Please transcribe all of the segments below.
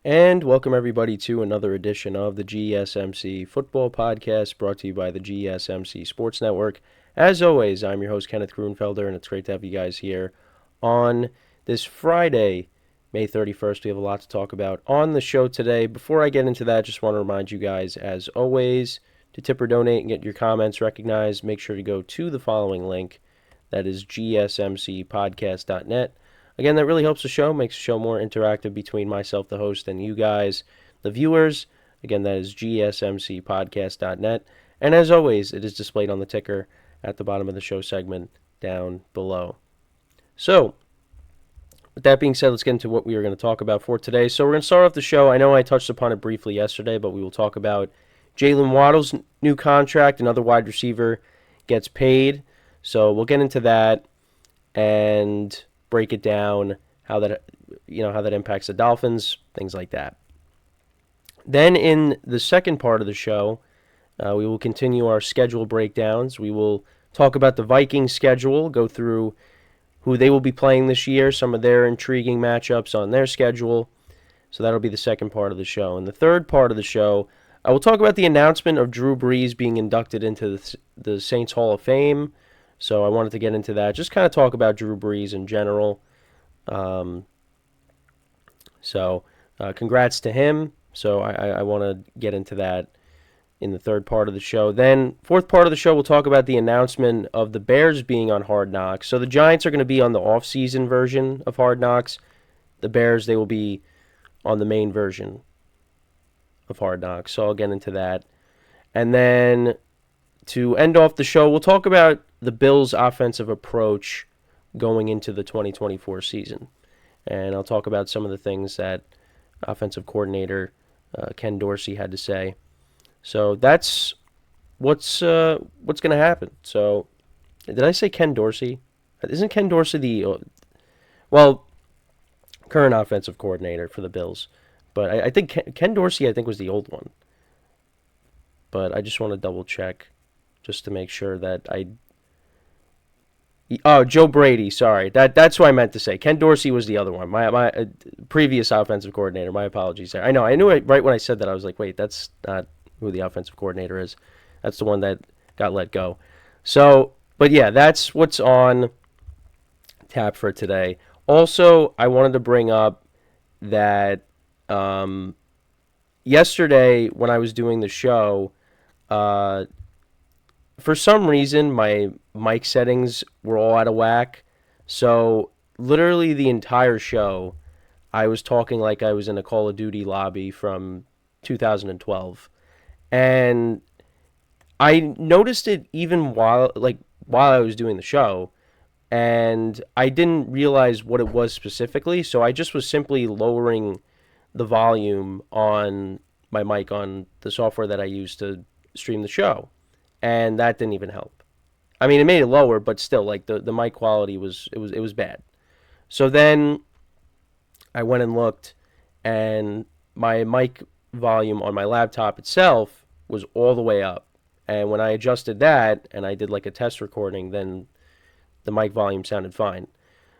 And welcome everybody to another edition of the GSMC Football Podcast brought to you by the GSMC Sports Network. As always, I'm your host Kenneth Grunfelder, and it's great to have you guys here on this Friday, May 31st. We have a lot to talk about on the show today. Before I get into that, just want to remind you guys, as always, to tip or donate and get your comments recognized, make sure to go to the following link. That is gsmcpodcast.net. Again, that really helps the show, makes the show more interactive between myself, the host, and you guys, the viewers. Again, that is gsmcpodcast.net. And as always, it is displayed on the ticker at the bottom of the show segment down below. So, with that being said, let's get into what we are going to talk about for today. So we're going to start off the show. I know I touched upon it briefly yesterday, but we will talk about Jaylen Waddle's new contract. Another wide receiver gets paid. So we'll get into that and break it down, how that impacts the Dolphins, things like that. Then in the second part of the show, we will continue our schedule breakdowns. We will talk about the Vikings schedule, go through who they will be playing this year, some of their intriguing matchups on their schedule. So that'll be the second part of the show. In the third part of the show, I will talk about the announcement of Drew Brees being inducted into the Saints Hall of Fame. So I wanted to get into that, just kind of talk about Drew Brees in general. Congrats to him. So I want to get into that in the third part of the show. Then, fourth part of the show, we'll talk about the announcement of the Bears being on Hard Knocks. So the Giants are going to be on the off-season version of Hard Knocks. The Bears, they will be on the main version of Hard Knocks. So I'll get into that. And then to end off the show, we'll talk about the Bills' offensive approach going into the 2024 season. And I'll talk about some of the things that offensive coordinator Ken Dorsey had to say. So that's what's going to happen. So did I say Ken Dorsey? Isn't Ken Dorsey the current offensive coordinator for the Bills? But I think Ken Dorsey, was the old one. But I just want to double check just to make sure that Joe Brady, sorry. That's what I meant to say. Ken Dorsey was the other one. My previous offensive coordinator. My apologies there. I know. I knew it right when I said that. I was like, wait, that's not who the offensive coordinator is. That's the one that got let go. So, but yeah, that's what's on tap for today. Also, I wanted to bring up that yesterday when I was doing the show, for some reason, my mic settings were all out of whack. So, literally the entire show, I was talking like I was in a Call of Duty lobby from 2012. And I noticed it even while I was doing the show, and I didn't realize what it was specifically, so I just was simply lowering the volume on my mic on the software that I use to stream the show. And that didn't even help. I mean, it made it lower, but still, like the mic quality was bad. So then I went and looked, and my mic volume on my laptop itself was all the way up. And when I adjusted that and I did like a test recording, then the mic volume sounded fine.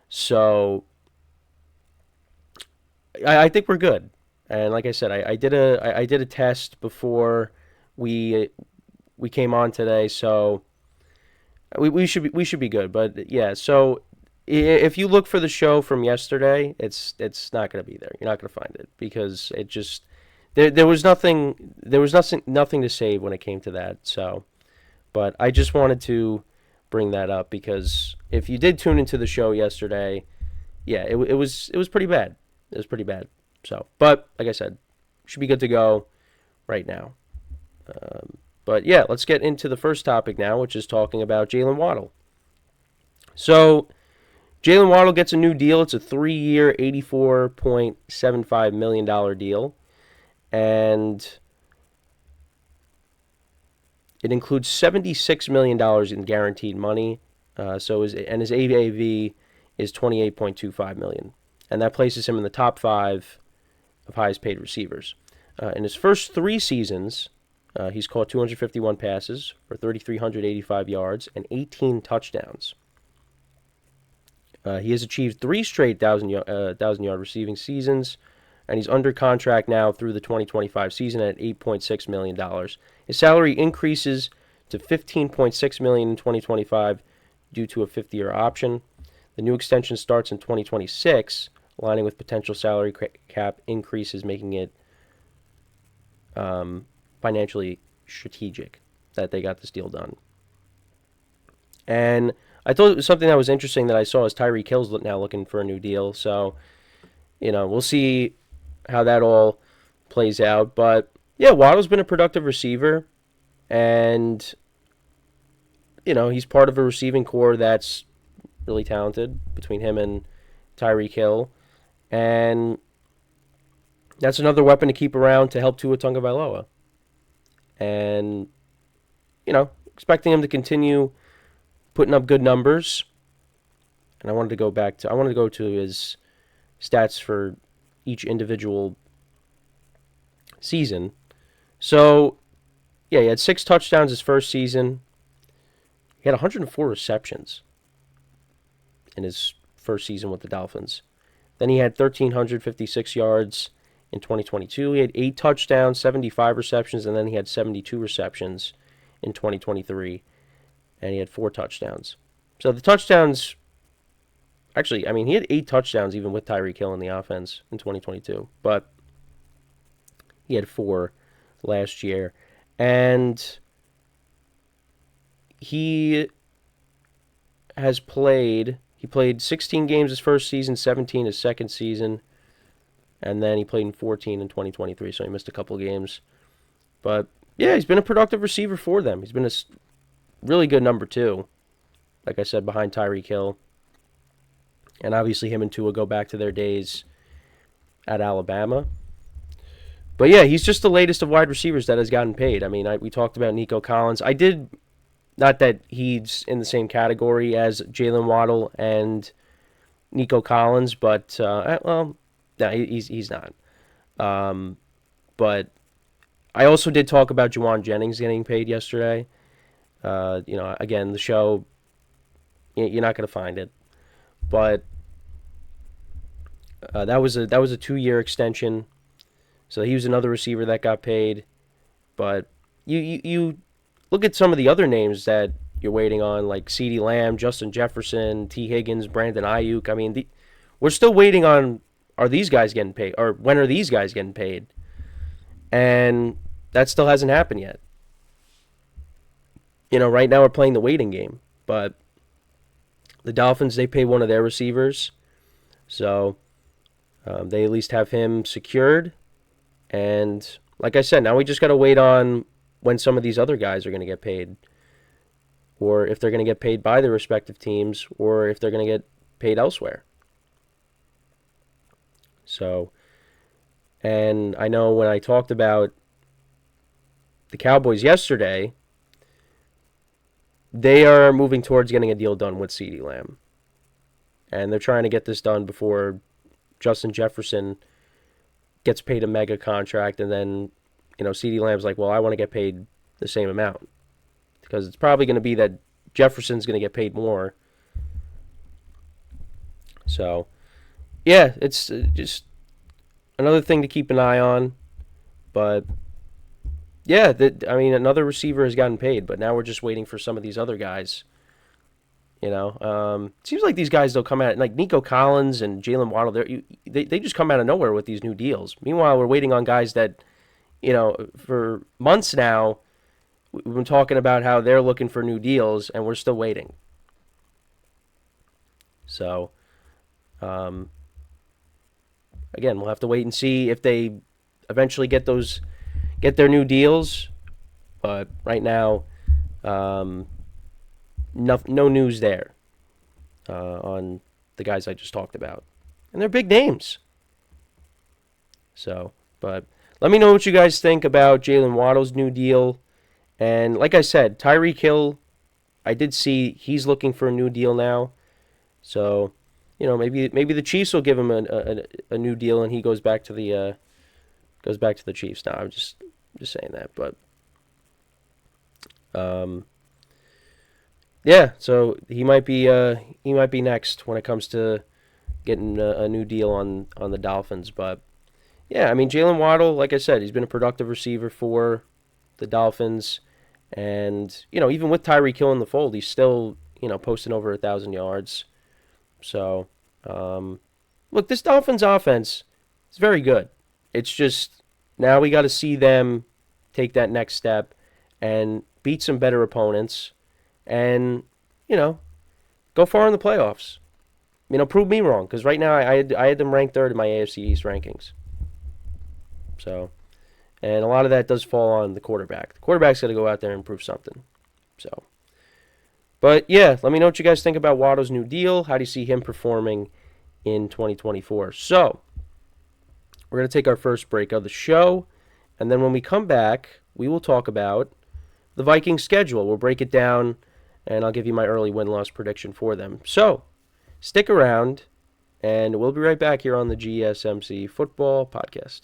So I think we're good. And like I said, I did a test before we came on today, so we should be good. But yeah, so if you look for the show from yesterday, it's not going to be there. You're not going to find it because it just there was nothing to save when it came to that. So, but I just wanted to bring that up because if you did tune into the show yesterday, yeah, it was pretty bad. It was pretty bad. So, but like I said, should be good to go right now. But yeah, let's get into the first topic now, which is talking about Jaylen Waddle. So Jaylen Waddle gets a new deal. It's a 3-year, $84.75 million deal. And it includes $76 million in guaranteed money. His AAV is $28.25 million. And that places him in the top 5 of highest paid receivers. In his first 3 seasons, he's caught 251 passes for 3,385 yards and 18 touchdowns. He has achieved 3 straight 1,000-yard receiving seasons, and he's under contract now through the 2025 season at $8.6 million. His salary increases to $15.6 million in 2025 due to a 50-year option. The new extension starts in 2026, aligning with potential salary cap increases, making it financially strategic that they got this deal done. And I thought it was something that was interesting that I saw is Tyreek Hill's now looking for a new deal. So, we'll see how that all plays out. But, yeah, Waddle's been a productive receiver. And, he's part of a receiving core that's really talented between him and Tyreek Hill. And that's another weapon to keep around to help Tua Tagovailoa. And, expecting him to continue putting up good numbers. And I wanted to go to his stats for each individual season. So, yeah, he had 6 touchdowns his first season. He had 104 receptions in his first season with the Dolphins. Then he had 1,356 yards in 2022. He had 8 touchdowns, 75 receptions, and then he had 72 receptions in 2023. And he had 4 touchdowns. So the touchdowns, actually, he had 8 touchdowns even with Tyreek Hill in the offense in 2022. But he had 4 last year. And he played 16 games his first season, 17 his second season. And then he played in 14 in 2023, so he missed a couple games. But, yeah, he's been a productive receiver for them. He's been a really good number 2, like I said, behind Tyreek Hill. And obviously him and Tua go back to their days at Alabama. But, yeah, he's just the latest of wide receivers that has gotten paid. We talked about Nico Collins. Not that he's in the same category as Jaylen Waddle and Nico Collins, but, no, he's not. But I also did talk about Juwan Jennings getting paid yesterday. Again, the show, you're not going to find it. But that was a 2-year extension. So he was another receiver that got paid. But you look at some of the other names that you're waiting on, like CeeDee Lamb, Justin Jefferson, T. Higgins, Brandon Ayuk. We're still waiting on, are these guys getting paid? Or when are these guys getting paid? And that still hasn't happened yet. Right now we're playing the waiting game. But the Dolphins, they pay one of their receivers. So they at least have him secured. And like I said, now we just got to wait on when some of these other guys are going to get paid. Or if they're going to get paid by their respective teams. Or if they're going to get paid elsewhere. So, and I know when I talked about the Cowboys yesterday, they are moving towards getting a deal done with CeeDee Lamb. And they're trying to get this done before Justin Jefferson gets paid a mega contract. And then, CeeDee Lamb's like, well, I want to get paid the same amount. Because it's probably going to be that Jefferson's going to get paid more. So, yeah, it's just another thing to keep an eye on. But, yeah, another receiver has gotten paid, but now we're just waiting for some of these other guys. It seems like these guys, they'll come out, like Nico Collins and Jaylen Waddle, they just come out of nowhere with these new deals. Meanwhile, we're waiting on guys that, for months now, we've been talking about how they're looking for new deals, and we're still waiting. So, again, we'll have to wait and see if they eventually get their new deals. But right now, no news there on the guys I just talked about. And they're big names. So, but let me know what you guys think about Jaylen Waddle's new deal. And like I said, Tyreek Hill, I did see he's looking for a new deal now. So, maybe the Chiefs will give him a new deal and he goes back to the Chiefs. Now, I'm just saying that, but yeah, so he might be next when it comes to getting a new deal on the Dolphins. But Yeah, I mean, Jaylen Waddle, like I said, he's been a productive receiver for the Dolphins. And, even with Tyreek Hill in the fold, he's still, posting over 1,000 yards. So, um, look, this Dolphins offense is very good. It's just now we got to see them take that next step and beat some better opponents and, you know, go far in the playoffs. Prove me wrong because right now I had them ranked third in my AFC East rankings. So, and a lot of that does fall on the quarterback. The quarterback's got to go out there and prove something. So, but yeah, let me know what you guys think about Waddle's new deal. How do you see him performing in 2024? So, we're going to take our first break of the show. And then when we come back, we will talk about the Vikings schedule. We'll break it down, and I'll give you my early win-loss prediction for them. So, stick around, and we'll be right back here on the GSMC Football Podcast.